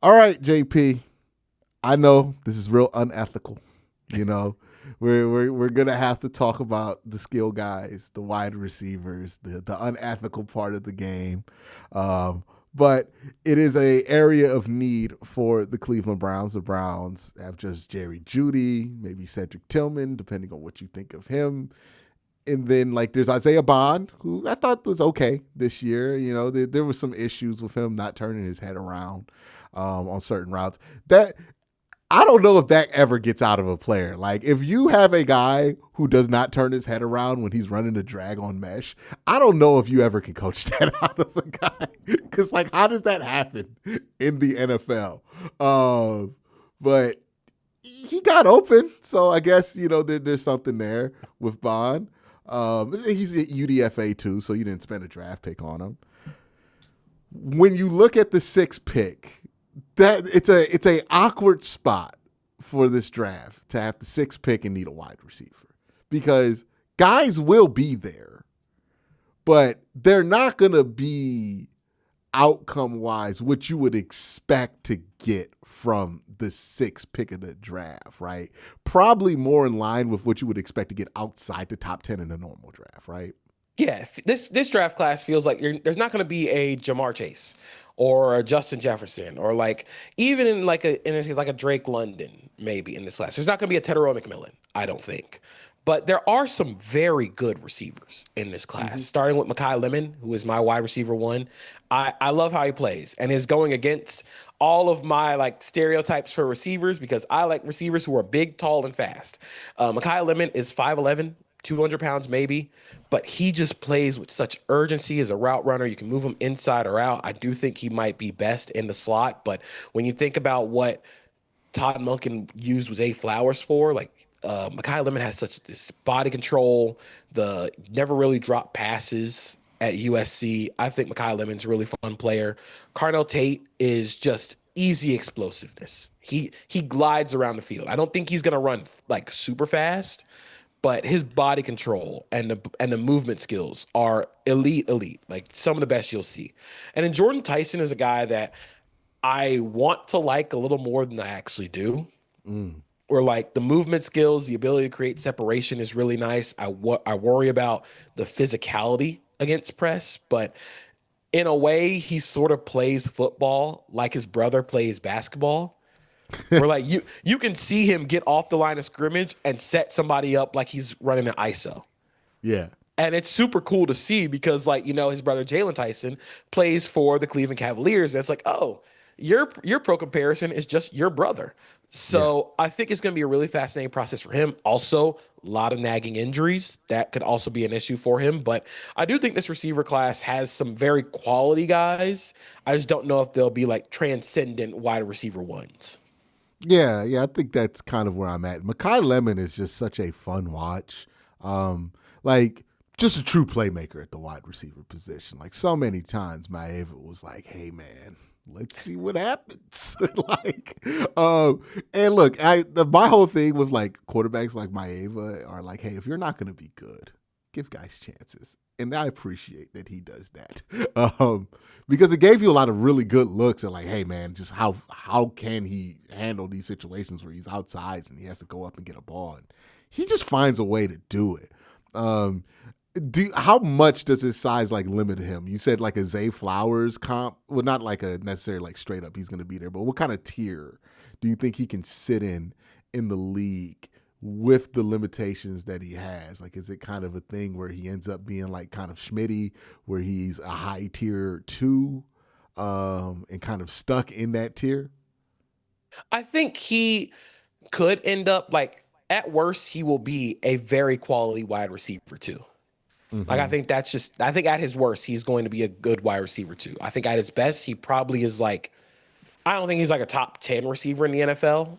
All right, JP. I know this is real unethical. You know, we're gonna have to talk about the skill guys, the wide receivers, the unethical part of the game. Um, but it is a area of need for the Cleveland Browns. The Browns have just Jerry Judy, maybe Cedric Tillman, depending on what you think of him. And then like there's Isaiah Bond, who I thought was okay this year. You know, there was some issues with him not turning his head around on certain routes. That I don't know if that ever gets out of a player. Like if you have a guy who does not turn his head around when he's running a drag on mesh, I don't know if you ever can coach that out of a guy. Because like, how does that happen in the NFL? But he got open, so I guess there's something there with Bond. He's at UDFA too, so you didn't spend a draft pick on him. When you look at the sixth pick, that it's a awkward spot for this draft to have the sixth pick and need a wide receiver because guys will be there, but they're not gonna be outcome wise what you would expect to get from the sixth pick of the draft, right? Probably more in line with what you would expect to get outside the top 10 in a normal draft, right? Yeah, this draft class feels like there's not going to be a Jamar Chase or a Justin Jefferson or like even in like a Drake London maybe in this class. There's not going to be a Tedero McMillan, I don't think. But there are some very good receivers in this class, Mm-hmm. starting with Makai Lemon, who is my wide receiver one. I love how he plays and is going against all of my like stereotypes for receivers because I like receivers who are big, tall, and fast. Makai Lemon is 5'11", 200 pounds maybe, but he just plays with such urgency as a route runner. You can move him inside or out. I do think he might be best in the slot, but when you think about what Todd Monken used was A Flowers for, like Makai Lemon has such this body control, the never really drop passes at USC. I think Makai Lemon's a really fun player. Carnell Tate is just easy explosiveness. He glides around the field. I don't think he's gonna run like super fast, but his body control and the movement skills are elite, like some of the best you'll see. And then Jordan Tyson is a guy that I want to like a little more than I actually do. Mm. Or like the movement skills, the ability to create separation is really nice. I worry about the physicality against press, but in a way, he sort of plays football like his brother plays basketball. Where like you can see him get off the line of scrimmage and set somebody up like he's running an ISO. Yeah. And it's super cool to see because like, his brother Jalen Tyson plays for the Cleveland Cavaliers. And it's like, oh, your pro comparison is just your brother. Yeah. So I think it's gonna be a really fascinating process for him. Also, a lot of nagging injuries. That could also be an issue for him. But I do think this receiver class has some very quality guys. I just don't know if they'll be like transcendent wide receiver ones. Yeah, I think that's kind of where I'm at. Makai Lemon is just such a fun watch. Like just a true playmaker at the wide receiver position. Like so many times Maeva was like, "Hey man, let's see what happens." like and look, my whole thing with like quarterbacks like Maeva are like, "Hey, if you're not going to be good, give guys chances." And I appreciate that he does that. Um, because it gave you a lot of really good looks at like, hey man, just how can he handle these situations where he's outside and he has to go up and get a ball, and he just finds a way to do it. Um, how much does his size like limit him? You said like a Zay Flowers comp, well, not like a necessarily like straight up he's going to be there, but what kind of tier do you think he can sit in the league with the limitations that he has? Like, is it kind of a thing where he ends up being like kind of Schmitty, where he's a high tier two, and kind of stuck in that tier? I think he could end up like at worst, he will be a very quality wide receiver too. Like I Mm-hmm. think that's just I think at his worst, he's going to be a good wide receiver too. I think at his best, he probably is like I don't think he's like a top 10 receiver in the NFL.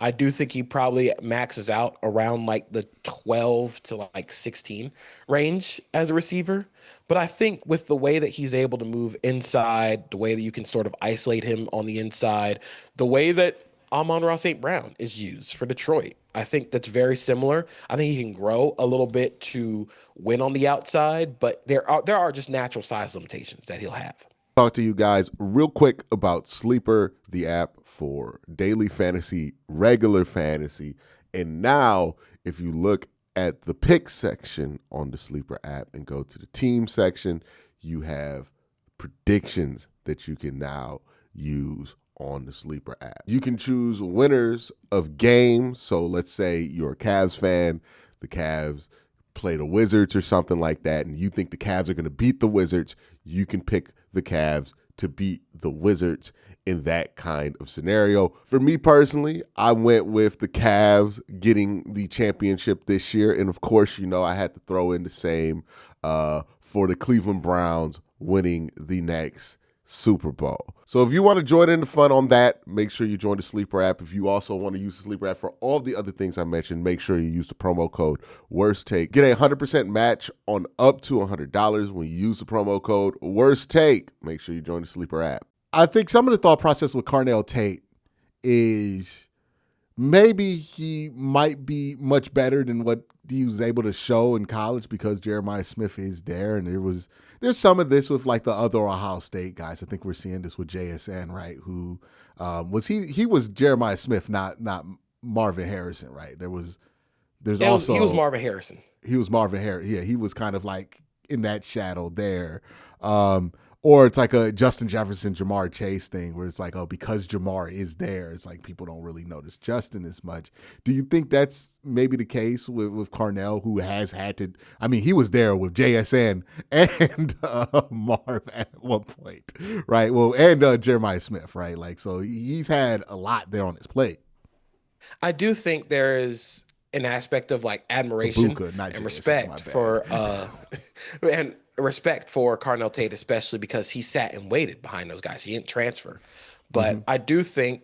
I do think he probably maxes out around like the 12 to like 16 range as a receiver. But I think with the way that he's able to move inside, the way that you can sort of isolate him on the inside, the way that Amon-Ra St. Brown is used for Detroit, I think that's very similar. I think he can grow a little bit to win on the outside, but there are just natural size limitations that he'll have. Talk to you guys real quick about Sleeper, the app for daily fantasy, regular fantasy. And now, if you look at the pick section on the Sleeper app and go to the team section, you have predictions that you can now use on the Sleeper app. You can choose winners of games. So let's say you're a Cavs fan, the Cavs play the Wizards or something like that, and you think the Cavs are going to beat the Wizards, you can pick the Cavs to beat the Wizards in that kind of scenario. For me personally, I went with the Cavs getting the championship this year. And of course, you know, I had to throw in the same for the Cleveland Browns winning the next Super Bowl. So if you want to join in the fun on that, make sure you join the Sleeper app. If you also want to use the Sleeper app for all the other things I mentioned, make sure you use the promo code Worst Take. Get a 100% match on up to $100 when you use the promo code Worst Take. Make sure you join the Sleeper app. I think some of the thought process with Carnell Tate is maybe he might be much better than what he was able to show in college because Jeremiah Smith is there. And there's some of this with like the other Ohio State guys. I think we're seeing this with JSN, right? Who he was Jeremiah Smith, not Marvin Harrison, right? He was Marvin Harrison. He was Marvin Harrison. Yeah, he was kind of like in that shadow there. Or it's like a Justin Jefferson, Jamar Chase thing where it's like, oh, because Jamar is there, it's like people don't really notice Justin as much. Do you think that's maybe the case with Carnell, who has had to, I mean, he was there with JSN and Marv at one point, right? Well, and Jeremiah Smith, right? Like, so he's had a lot there on his plate. I do think there is an aspect of like admiration Ibuka, not and JSN, respect for and respect for Carnell Tate, especially because he sat and waited behind those guys. He didn't transfer. But I do think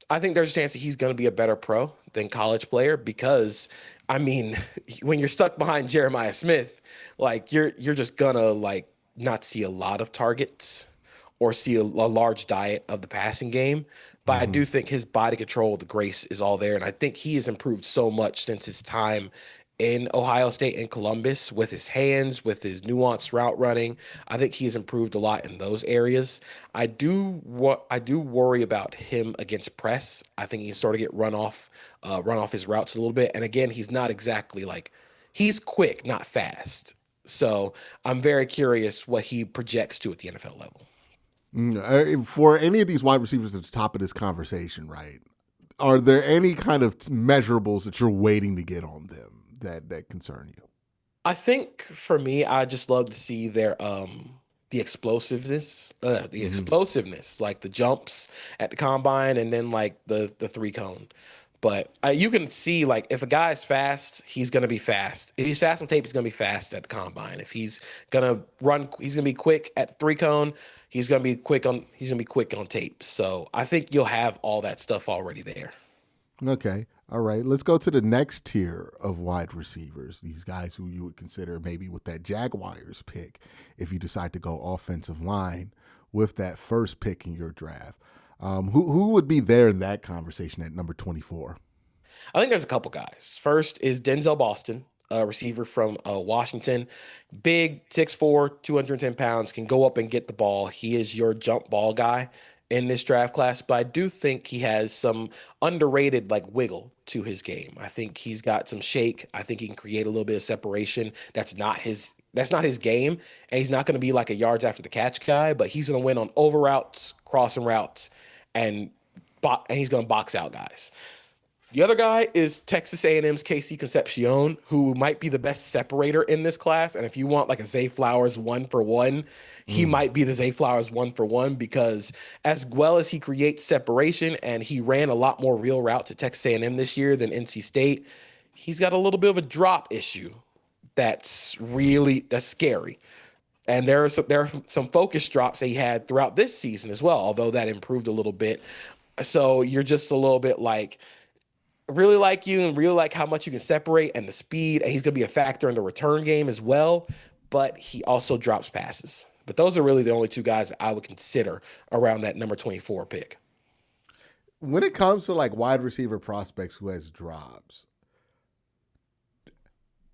I think there's a chance that he's going to be a better pro than college player because I mean, when you're stuck behind Jeremiah Smith, like you're just gonna like not see a lot of targets or see a large diet of the passing game. But I do think his body control, the grace is all there. And I think he has improved so much since his time in Ohio State and Columbus with his hands, with his nuanced route running. I think he has improved a lot in those areas. I do worry about him against press. I think he's sort of get run off his routes a little bit. And again, he's not exactly like he's quick, not fast. So I'm very curious what he projects to at the NFL level. For any of these wide receivers at the top of this conversation, right? Are there any kind of measurables that you're waiting to get on them that concern you? I think for me, I just love to see the explosiveness, like the jumps at the combine, and then like the three cone. But you can see like if a guy is fast, he's gonna be fast. If he's fast on tape, he's gonna be fast at the combine. If he's gonna run, he's gonna be quick at the three cone. He's gonna be quick on tape. So I think you'll have all that stuff already there. Okay. All right. Let's go to the next tier of wide receivers. These guys who you would consider maybe with that Jaguars pick, if you decide to go offensive line with that first pick in your draft. Who would be there in that conversation at number 24? I think there's a couple guys. First is Denzel Boston, a receiver from Washington. Big, 6'4", 210 pounds, can go up and get the ball. He is your jump ball guy in this draft class, but I do think he has some underrated like wiggle to his game. I think he's got some shake. I think he can create a little bit of separation. That's not his game, and he's not going to be like a yards after the catch guy, but he's going to win on over routes, crossing routes, and and he's going to box out guys. The other guy is Texas A&M's Casey Concepcion, who might be the best separator in this class. And if you want like a Zay Flowers 1-for-1, he might be the Zay Flowers 1-for-1 because as well as he creates separation and he ran a lot more real routes at Texas A&M this year than NC State, he's got a little bit of a drop issue that's scary. And there are some focus drops that he had throughout this season as well, although that improved a little bit. So you're just a little bit like really like you and really like how much you can separate and the speed. And he's going to be a factor in the return game as well. But he also drops passes. But those are really the only two guys that I would consider around that number 24 pick. When it comes to like wide receiver prospects who has drops,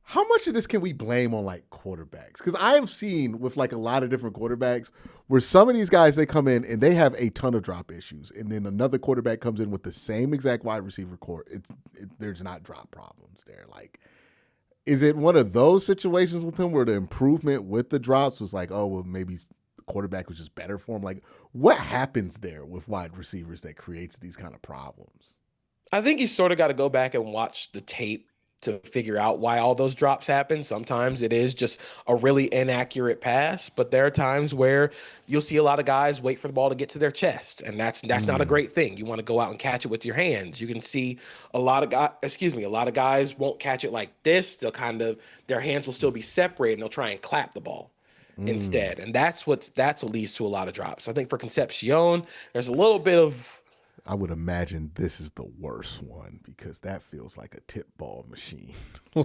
how much of this can we blame on like quarterbacks? Because I have seen with like a lot of different quarterbacks Where some of these guys, they come in and they have a ton of drop issues, and then another quarterback comes in with the same exact wide receiver core. There's not drop problems there. Like, is it one of those situations with him where the improvement with the drops was like, oh, well, maybe the quarterback was just better for him? Like, what happens there with wide receivers that creates these kind of problems? I think you sort of got to go back and watch the tape to figure out why all those drops happen. Sometimes it is just a really inaccurate pass, but there are times where you'll see a lot of guys wait for the ball to get to their chest, and that's not a great thing. You want to go out and catch it with your hands. You can see a lot of guys won't catch it like this. They'll kind of their hands will still be separated and they'll try and clap the ball instead. And that's what leads to a lot of drops. I think for Concepcion, there's a little bit of I would imagine this is the worst one because that feels like a tip ball machine.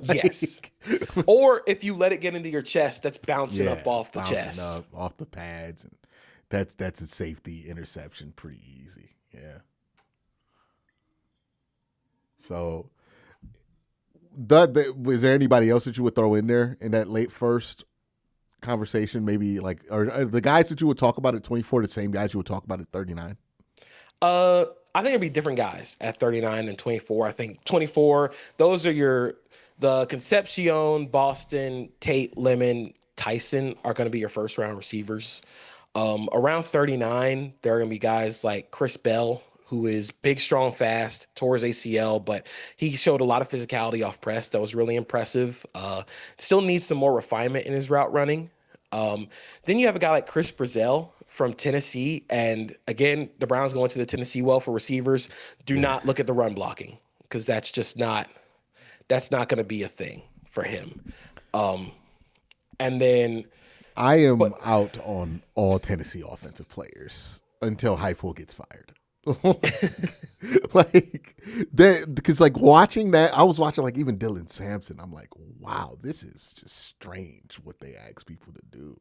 yes. Or if you let it get into your chest, that's bouncing Yeah, up off the bouncing chest. up off the pads, and that's a safety interception, pretty easy. Yeah. So, was there anybody else that you would throw in there in that late first conversation? Maybe like, or are the guys that you would talk about at 24 the same guys you would talk about at 39? I think it'd be different guys at 39 and 24. I think 24, those are the Concepcion, Boston, Tate, Lemon, Tyson are going to be your first round receivers. Around 39, there are going to be guys like Chris Bell, who is big, strong, fast, tore his ACL, but he showed a lot of physicality off press that was really impressive. Still needs some more refinement in his route running. Then you have a guy like Chris Brazell from Tennessee. And again, the Browns going to the Tennessee well for receivers. Do Yeah. not look at the run blocking because that's not going to be a thing for him. Um, and then, I am but out on all Tennessee offensive players until Heupel gets fired. Like that, because like watching that, I was watching like even Dylan Sampson. I'm like, wow, this is just strange what they ask people to do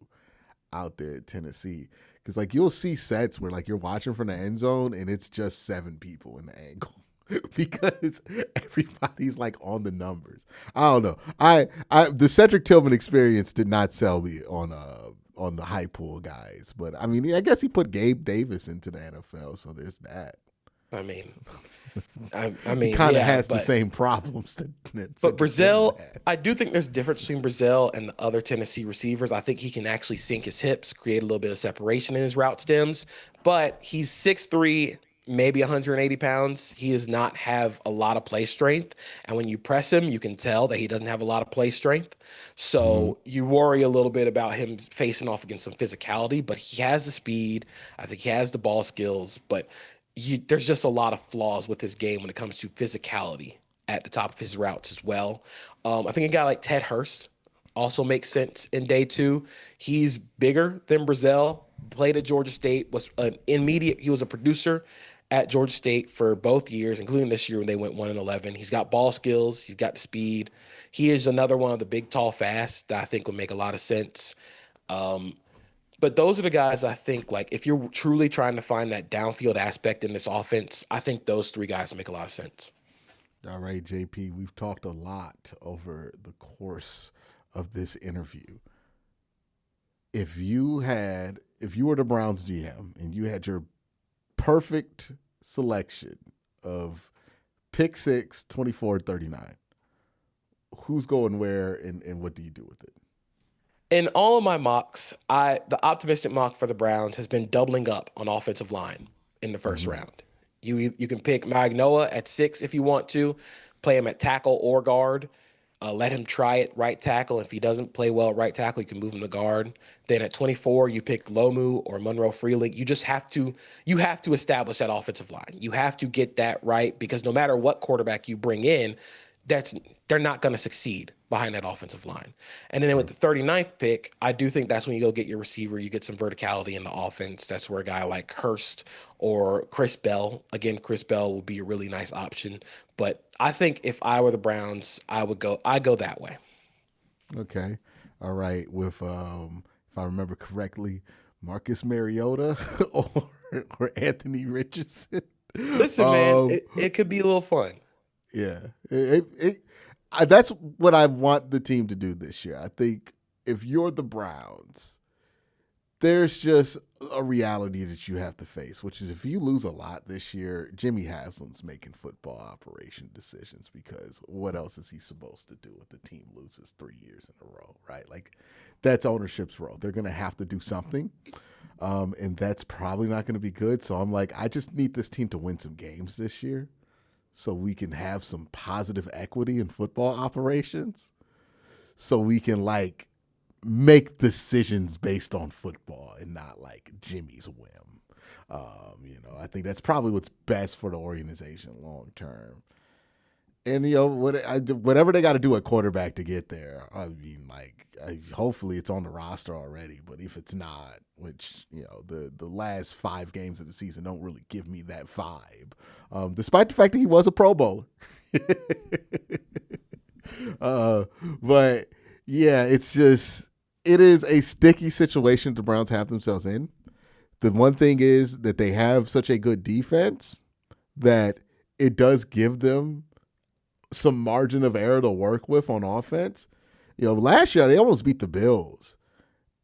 out there at Tennessee. Because like you'll see sets where like you're watching from the end zone and it's just 7 people in the angle. Because everybody's like on the numbers. I don't know. The Cedric Tillman experience did not sell me on the high pool guys, but I mean, I guess he put Gabe Davis into the NFL, so there's that. I mean, He kind of yeah, has the same problems that but Cedric Tillman Brazil, I has. do think there's a difference between Brazil and the other Tennessee receivers. I think he can actually sink his hips, create a little bit of separation in his route stems, but he's 6'3", maybe 180 pounds. He does not have a lot of play strength. And when you press him, you can tell that he doesn't have a lot of play strength. Mm-hmm. So you worry a little bit about him facing off against some physicality, but he has the speed. I think he has the ball skills, but there's just a lot of flaws with his game when it comes to physicality at the top of his routes as well. I think a guy like Ted Hurst also makes sense in day two. He's bigger than Brazil, played at Georgia State, was an immediate, he was a producer at Georgia State for both years, including this year when they went 1-11. He's got ball skills, he's got the speed. He is another one of the big, tall, fast that I think would make a lot of sense. Um, but those are the guys I think, like, if you're truly trying to find that downfield aspect in this offense, I think those 3 guys make a lot of sense. All right, JP, we've talked a lot over the course of this interview. If you were the Browns GM and you had your perfect selection of pick 6, 24, 39, who's going where and what do you do with it? In all of my mocks, the optimistic mock for the Browns has been doubling up on offensive line in the first Mm-hmm. round. You can pick Magnoa at 6 if you want to, play him at tackle or guard. Let him try it right tackle. If he doesn't play well at right tackle, you can move him to guard. Then at 24, you pick Lomu or Monroe Freeling. You have to establish that offensive line. You have to get that right because no matter what quarterback you bring in, that's they're not going to succeed behind that offensive line. And then with the 39th pick, I do think that's when you go get your receiver. You get some verticality in the offense. That's where a guy like Hurst or Chris Bell, again, Chris Bell will be a really nice option. But I think if I were the Browns, I go that way. Okay. All right. With if I remember correctly, Marcus Mariota or Anthony Richardson. Listen, man, Um, it could be a little fun. yeah. That's what I want the team to do this year. I think if you're the Browns, there's just a reality that you have to face, which is if you lose a lot this year, Jimmy Haslam's making football operation decisions because what else is he supposed to do if the team loses 3 years in a row, right? Like that's ownership's role. They're going to have to do something. And that's probably not going to be good. So I'm like, I just need this team to win some games this year so we can have some positive equity in football operations. So we can like make decisions based on football and not like Jimmy's whim. I think that's probably what's best for the organization long term. And whatever they got to do at quarterback to get there, I mean, like, hopefully it's on the roster already. But if it's not, which the last 5 games of the season don't really give me that vibe, despite the fact that he was a Pro Bowler. But yeah, it is a sticky situation the Browns have themselves in. The one thing is that they have such a good defense that it does give them some margin of error to work with on offense. Last year they almost beat the Bills,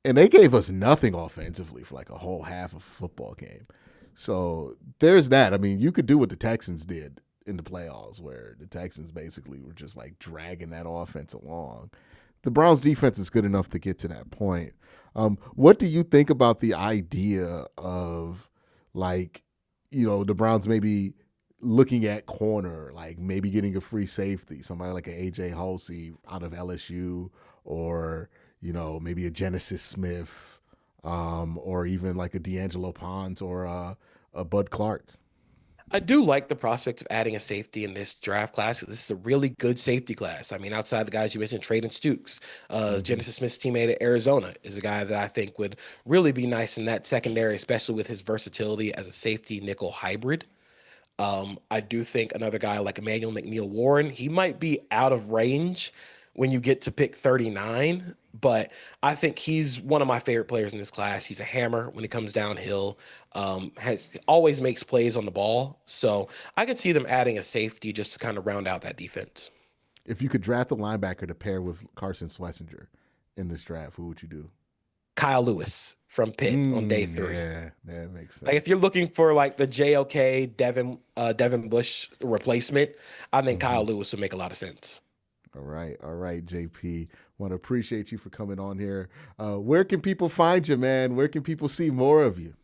and they gave us nothing offensively for like a whole half of a football game. So there's that. I mean, you could do what the Texans did in the playoffs, where the Texans basically were just like dragging that offense along. The Browns defense is good enough to get to that point. What do you think about the idea of like, the Browns maybe looking at corner, like maybe getting a free safety, somebody like an AJ Halsey out of LSU, or maybe a Genesis Smith, or even like a D'Angelo Ponce or a Bud Clark? I do like the prospect of adding a safety in this draft class. This is a really good safety class. I mean, outside the guys you mentioned, Traden Stukes, Mm-hmm. Genesis Smith's teammate at Arizona is a guy that I think would really be nice in that secondary, especially with his versatility as a safety nickel hybrid. I do think another guy like Emmanuel McNeil Warren, he might be out of range when you get to pick 39, but I think he's one of my favorite players in this class. He's a hammer when it comes downhill, has always makes plays on the ball. So I could see them adding a safety just to kind of round out that defense. If you could draft a linebacker to pair with Carson Schlesinger in this draft, who would you do? Kyle Lewis from Pitt on day 3. Yeah, that makes Like if you're sense. looking for like the JOK Devin Bush replacement, I think Mm-hmm. Kyle Lewis would make a lot of sense. All right, JP. Want to appreciate you for coming on here. Where can people find you, man? Where can people see more of you?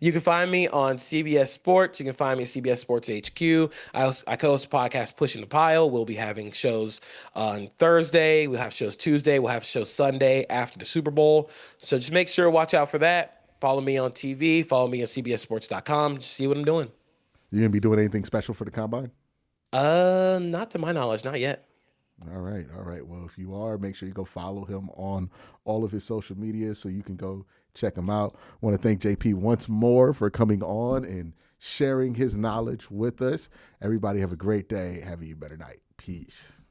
You can find me on CBS Sports. You can find me at CBS Sports HQ. I co-host a podcast, Pushing the Pile. We'll be having shows on Thursday. We'll have shows Tuesday. We'll have shows Sunday after the Super Bowl. So just make sure watch out for that. Follow me on TV. Follow me on CBSSports.com. Just see what I'm doing. You gonna be doing anything special for the combine? Not to my knowledge, not yet. All right, all right. Well, if you are, make sure you go follow him on all of his social media so you can go check him out. I want to thank JP once more for coming on and sharing his knowledge with us. Everybody have a great day. Have a better night. Peace.